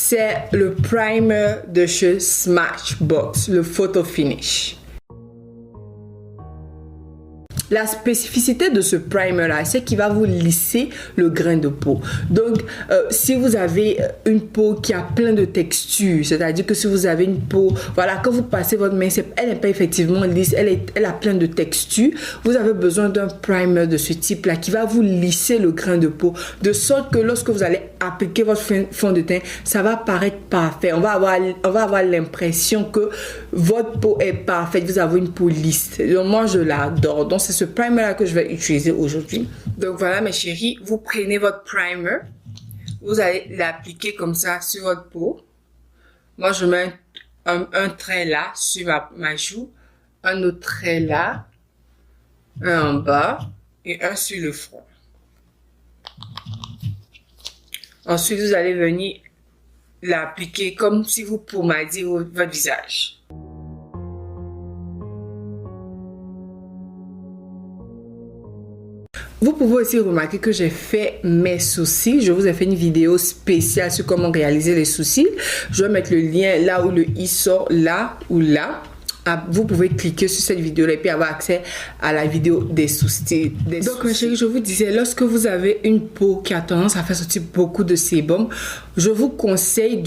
c'est le primer de chez Smashbox, le Photo Finish. La spécificité de ce primer là, c'est qu'il va vous lisser le grain de peau. Donc, si vous avez une peau qui a plein de textures, c'est-à-dire que si vous avez une peau, voilà, quand vous passez votre main, elle n'est pas effectivement lisse, elle a plein de textures, vous avez besoin d'un primer de ce type là qui va vous lisser le grain de peau, de sorte que lorsque vous allez appliquer votre fond de teint, ça va paraître parfait. On va avoir l'impression que votre peau est parfaite, vous avez une peau lisse. Donc, moi, je l'adore. Donc, c'est ce primer là que je vais utiliser aujourd'hui. Donc voilà mes chéris, vous prenez votre primer, vous allez l'appliquer comme ça sur votre peau. Moi je mets un trait là sur ma joue, un autre trait là, un en bas et un sur le front. Ensuite vous allez venir l'appliquer comme si vous pommadiez votre visage. Vous pouvez aussi remarquer que j'ai fait mes sourcils. Je vous ai fait une vidéo spéciale sur comment réaliser les sourcils. Je vais mettre le lien là où le i sort, là ou là. Vous pouvez cliquer sur cette vidéo et puis avoir accès à la vidéo des sourcils. Donc mes chéris, je vous disais, lorsque vous avez une peau qui a tendance à faire sortir beaucoup de sébum, je vous conseille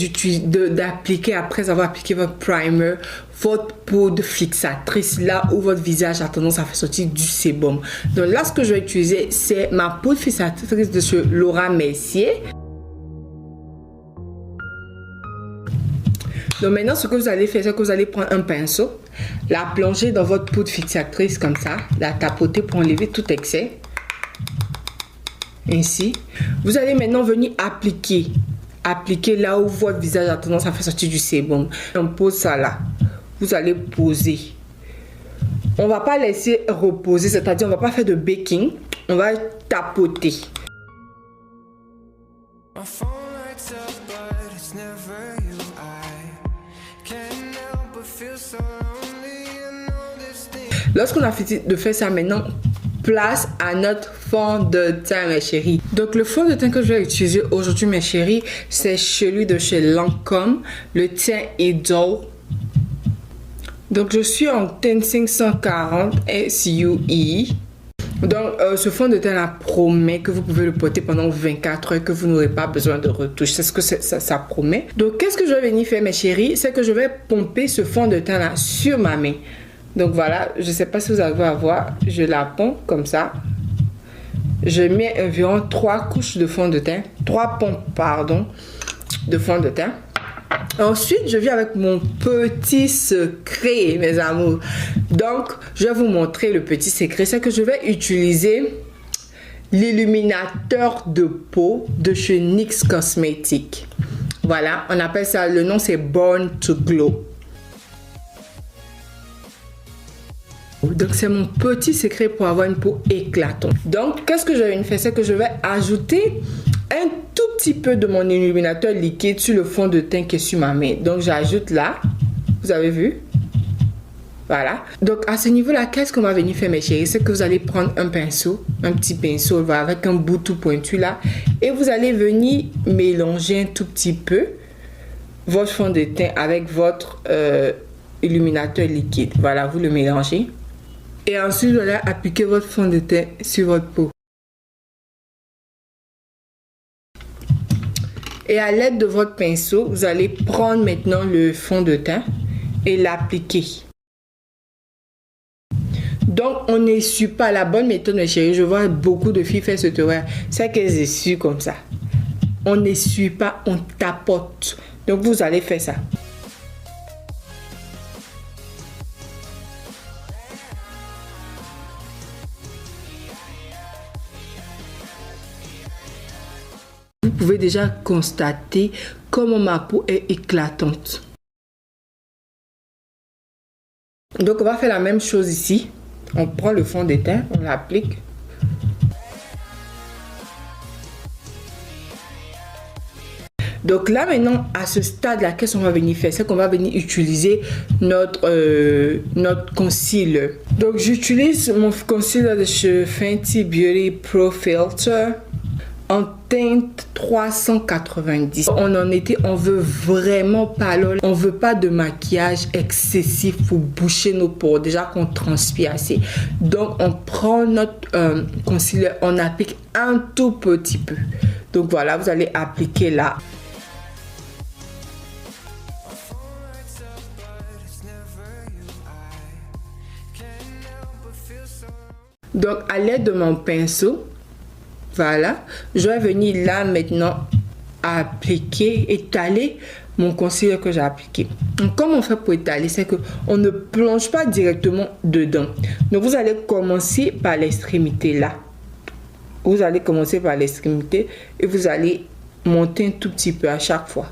d'appliquer, après avoir appliqué votre primer, votre poudre fixatrice là où votre visage a tendance à faire sortir du sébum. Donc là, ce que je vais utiliser, c'est ma poudre fixatrice de chez Laura Mercier. Donc maintenant, ce que vous allez faire, c'est que vous allez prendre un pinceau, la plonger dans votre poudre fixatrice comme ça, la tapoter pour enlever tout excès. Ainsi. Vous allez maintenant venir appliquer là où votre visage a tendance à faire sortir du sébum. On pose ça là. Vous allez poser. On va pas laisser reposer, c'est-à-dire on va pas faire de baking. On va tapoter. Lorsqu'on a fini de faire ça maintenant, place à notre fond de teint mes chéris. Donc le fond de teint que je vais utiliser aujourd'hui mes chéris, c'est celui de chez Lancôme, le teint Idol. Donc je suis en teint 540 SUI. Donc ce fond de teint là promet que vous pouvez le porter pendant 24 heures, que vous n'aurez pas besoin de retouche. C'est ce que ça promet. Donc qu'est-ce que je vais venir faire mes chéris, c'est que je vais pomper ce fond de teint là sur ma main. Donc voilà, je ne sais pas si vous arrivez à voir, je la pompe comme ça. Je mets environ 3 couches de fond de teint, 3 pompes pardon, de fond de teint. Ensuite, je viens avec mon petit secret, mes amours. Donc, je vais vous montrer le petit secret. C'est que je vais utiliser l'illuminateur de peau de chez NYX Cosmetics. Voilà, on appelle ça, le nom c'est Born to Glow. Donc, c'est mon petit secret pour avoir une peau éclatante. Donc, qu'est-ce que je vais faire? C'est que je vais ajouter un tout petit peu de mon illuminateur liquide sur le fond de teint qui est sur ma main. Donc, j'ajoute là. Vous avez vu? Voilà. Donc, à ce niveau-là, qu'est-ce qu'on va venir faire, mes chéris? C'est que vous allez prendre un pinceau, un petit pinceau avec un bout tout pointu là. Et vous allez venir mélanger un tout petit peu votre fond de teint avec votre illuminateur liquide. Voilà, vous le mélangez. Et ensuite, vous allez appliquer votre fond de teint sur votre peau. Et à l'aide de votre pinceau, vous allez prendre maintenant le fond de teint et l'appliquer. Donc, on n'essuie pas. La bonne méthode, mes chéris, je vois beaucoup de filles faire ce tutoriel, c'est qu'elles essuient comme ça. On n'essuie pas, on tapote. Donc, vous allez faire ça. Vous pouvez déjà constater comment ma peau est éclatante. Donc, on va faire la même chose ici. On prend le fond de teint, on l'applique. Donc là, maintenant, à ce stade-là, qu'est-ce qu'on va venir faire? C'est qu'on va venir utiliser notre concealer. Donc, j'utilise mon concealer de chez Fenty Beauty Pro Filter en teinte 390. On veut vraiment pas, on veut pas de maquillage excessif pour boucher nos pores, déjà qu'on transpire assez. Donc on prend notre concealer, on applique un tout petit peu. Donc voilà, vous allez appliquer là. Donc à l'aide de mon pinceau, voilà, je vais venir là maintenant appliquer, étaler mon concealer que j'ai appliqué. Donc comment on fait pour étaler, c'est que on ne plonge pas directement dedans. Donc vous allez commencer par l'extrémité là. Vous allez commencer par l'extrémité et vous allez monter un tout petit peu à chaque fois.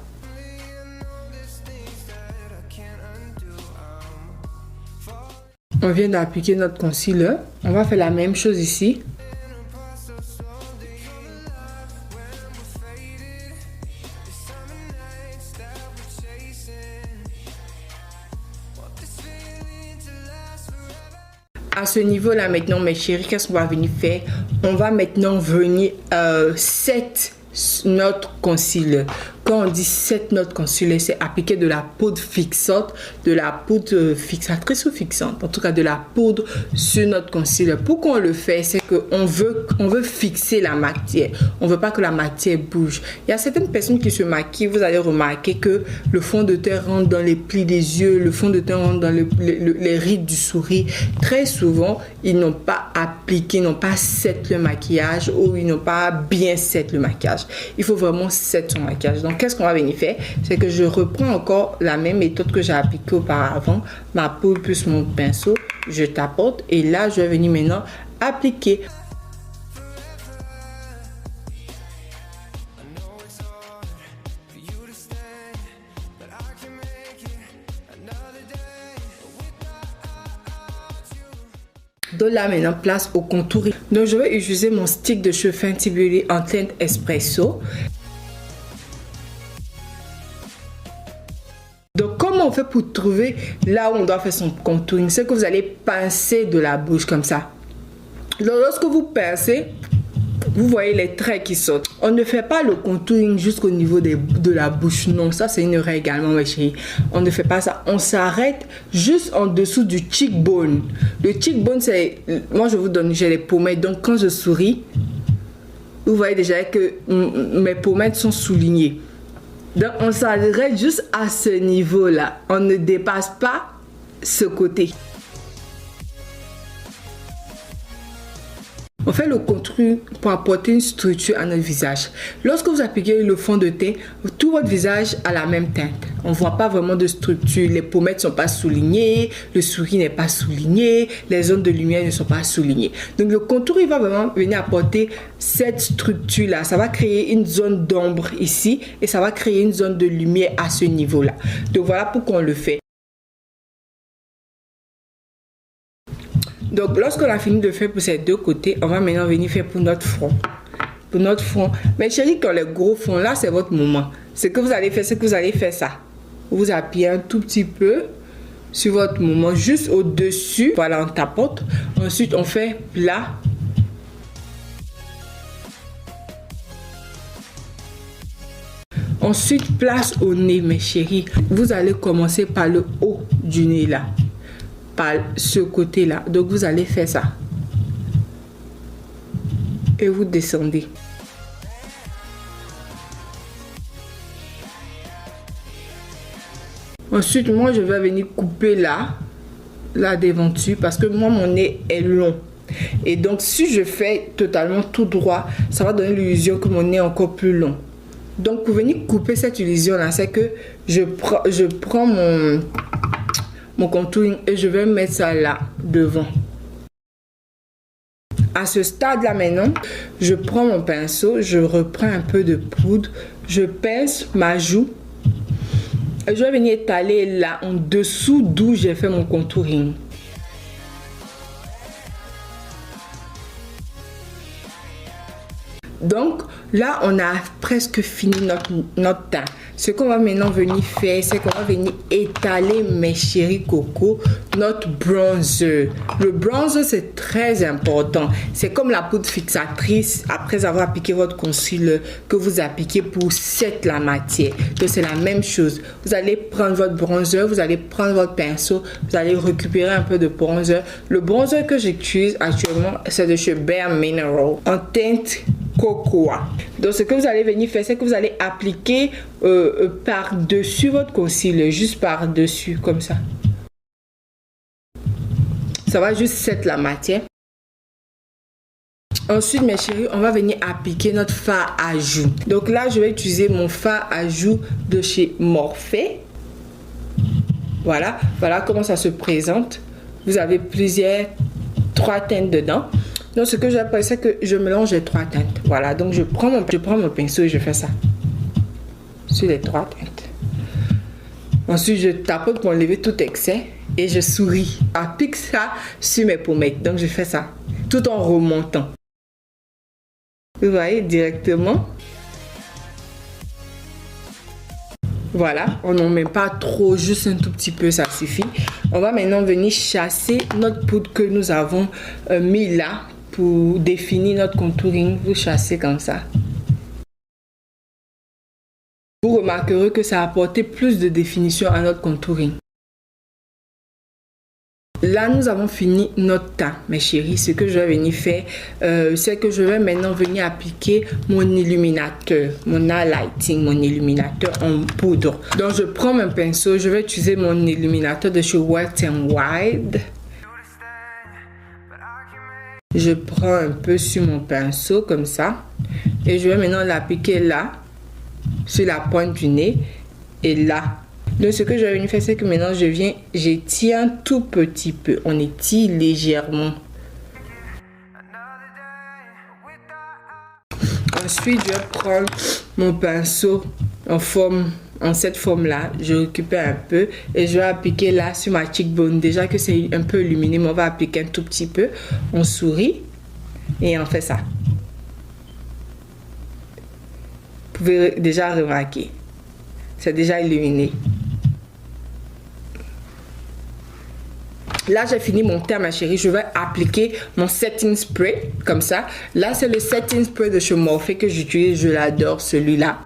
On vient d'appliquer notre concealer. On va faire la même chose ici. À ce niveau-là maintenant, mes chéris, qu'est-ce qu'on va venir faire? On va maintenant venir set notre concealer. Quand on dit set notre concealer, c'est appliquer de la poudre fixante, de la poudre fixatrice ou fixante, en tout cas de la poudre sur notre concealer. Pourquoi on le fait? C'est qu'on veut fixer la matière. On veut pas que la matière bouge. Il y a certaines personnes qui se maquillent, vous allez remarquer que le fond de teint rentre dans les plis des yeux, le fond de teint rentre dans les rides du sourire. Très souvent, ils n'ont pas appliqué, ils n'ont pas set le maquillage ou ils n'ont pas bien set le maquillage. Il faut vraiment set son maquillage. Donc, qu'est-ce qu'on va venir faire? C'est que je reprends encore la même méthode que j'ai appliquée auparavant. Ma poudre plus mon pinceau, je tapote et là, je vais venir maintenant appliquer. Donc là maintenant, place au contouring. Donc je vais utiliser mon stick de cheveux Fenty Beauty en teinte espresso. Donc comment on fait pour trouver là où on doit faire son contouring? C'est que vous allez pincer de la bouche comme ça. Donc lorsque vous pincez, vous voyez les traits qui sortent. On ne fait pas le contouring jusqu'au niveau de la bouche. Non, ça c'est une erreur également, mes chéris. On ne fait pas ça. On s'arrête juste en dessous du cheekbone. Le cheekbone, c'est... Moi, je vous donne, j'ai les pommettes. Donc, quand je souris, vous voyez déjà que mes pommettes sont soulignées. Donc, on s'arrête juste à ce niveau-là. On ne dépasse pas ce côté. On fait le contouring pour apporter une structure à notre visage. Lorsque vous appliquez le fond de teint, tout votre visage a la même teinte. On ne voit pas vraiment de structure. Les pommettes ne sont pas soulignées, le sourire n'est pas souligné, les zones de lumière ne sont pas soulignées. Donc le contouring va vraiment venir apporter cette structure-là. Ça va créer une zone d'ombre ici et ça va créer une zone de lumière à ce niveau-là. Donc voilà pourquoi on le fait. Donc, lorsqu'on a fini de faire pour ces deux côtés, on va maintenant venir faire pour notre front. Pour notre front. Mais chérie, quand les gros fonds, là, c'est votre moment. Ce que vous allez faire, c'est que vous allez faire ça. Vous appuyez un tout petit peu sur votre moment, juste au-dessus. Voilà, on tapote. Ensuite, on fait plat. Ensuite, place au nez, mes chéris. Vous allez commencer par le haut du nez, là. Par ce côté là, donc vous allez faire ça et vous descendez. Ensuite, moi je vais venir couper là devanture parce que moi mon nez est long et donc si je fais totalement tout droit, ça va donner l'illusion que mon nez est encore plus long. Donc pour venir couper cette illusion là, c'est que je prends mon contouring et je vais mettre ça là devant. À ce stade là maintenant, je prends mon pinceau, je reprends un peu de poudre, je pince ma joue et je vais venir étaler là en dessous d'où j'ai fait mon contouring. Donc là on a presque fini notre teint. Ce qu'on va maintenant venir faire, c'est qu'on va venir étaler, mes chéris coco, notre bronzer. Le bronzer, c'est très important. C'est comme la poudre fixatrice après avoir appliqué votre concealer que vous appliquez pour set la matière. Donc, c'est la même chose. Vous allez prendre votre bronzer, vous allez prendre votre pinceau, vous allez récupérer un peu de bronzer. Le bronzer que j'utilise actuellement, c'est de chez Bare Mineral en teinte Cocoa. Donc ce que vous allez venir faire, c'est que vous allez appliquer par-dessus votre concealer, juste par-dessus, comme ça. Ça va juste set la matière. Ensuite, mes chéris, on va venir appliquer notre fard à joues. Donc là, je vais utiliser mon fard à joues de chez Morphe. Voilà, voilà comment ça se présente. Vous avez trois teintes dedans. Donc, ce que j'appelle, c'est que je mélange les trois teintes. Voilà, donc je prends mon pinceau et je fais ça sur les trois teintes. Ensuite, je tapote pour enlever tout excès et je souris. J'applique ça sur mes pommettes. Donc, je fais ça tout en remontant. Vous voyez directement. Voilà, on n'en met pas trop, juste un tout petit peu, ça suffit. On va maintenant venir chasser notre poudre que nous avons mis là pour définir notre contouring. Vous chassez comme ça. Vous remarquerez que ça a apporté plus de définition à notre contouring. Là, nous avons fini notre teint, mes chéris. Ce que je vais venir faire, c'est que je vais maintenant venir appliquer mon illuminateur, mon highlighting, mon illuminateur en poudre. Donc, je prends mon pinceau, je vais utiliser mon illuminateur de chez Wet n Wild. Je prends un peu sur mon pinceau, comme ça. Et je vais maintenant l'appliquer là, sur la pointe du nez, et là. Donc, ce que je vais venir faire, c'est que maintenant, j'étire un tout petit peu. On étire légèrement. Ensuite, je vais prendre mon pinceau en cette forme-là. Je récupère un peu et je vais appliquer là sur ma cheekbone. Déjà que c'est un peu illuminé, mais on va appliquer un tout petit peu. On sourit et on fait ça. Vous pouvez déjà remarquer. C'est déjà illuminé. Là, j'ai fini mon teint, ma chérie. Je vais appliquer mon setting spray, comme ça. Là, c'est le setting spray de chez Morphe que j'utilise. Je l'adore, celui-là.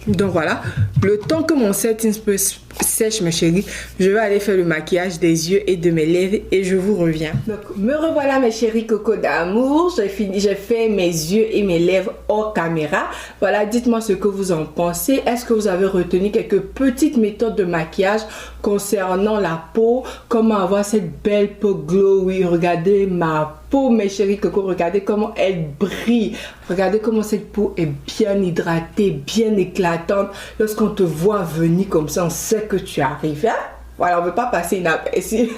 Donc voilà, le temps que mon setting spray sèche, ma chérie, je vais aller faire le maquillage des yeux et de mes lèvres et je vous reviens. Donc me revoilà, mes chéris coco d'amour. J'ai fait mes yeux et mes lèvres hors caméra. Voilà, dites-moi ce que vous en pensez. Est-ce que vous avez retenu quelques petites méthodes de maquillage concernant la peau? Comment avoir cette belle peau glowy? Regardez ma peau, mes chéris coco, regardez comment elle brille. Regardez comment cette peau est bien hydratée, bien éclatante. Lorsqu'on te voit venir comme ça, on sait que tu arrives. Hein? Voilà, on ne veut pas passer inaperçu.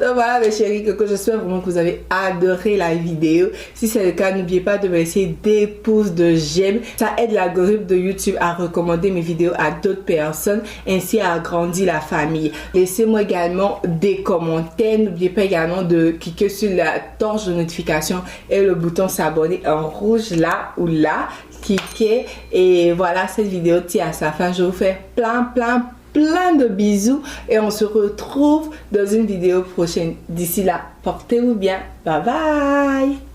Donc voilà, mes chéris coco, j'espère vraiment que vous avez adoré la vidéo. Si c'est le cas, n'oubliez pas de me laisser des pouces de j'aime. Ça aide l'algorithme de YouTube à recommander mes vidéos à d'autres personnes, ainsi à agrandir la famille. Laissez-moi également des commentaires. N'oubliez pas également de cliquer sur la torche de notification et le bouton s'abonner en rouge là ou là. Cliquez et voilà, cette vidéo tire à sa fin. Je vous fais plein de bisous et on se retrouve dans une vidéo prochaine. D'ici là, portez-vous bien. Bye bye.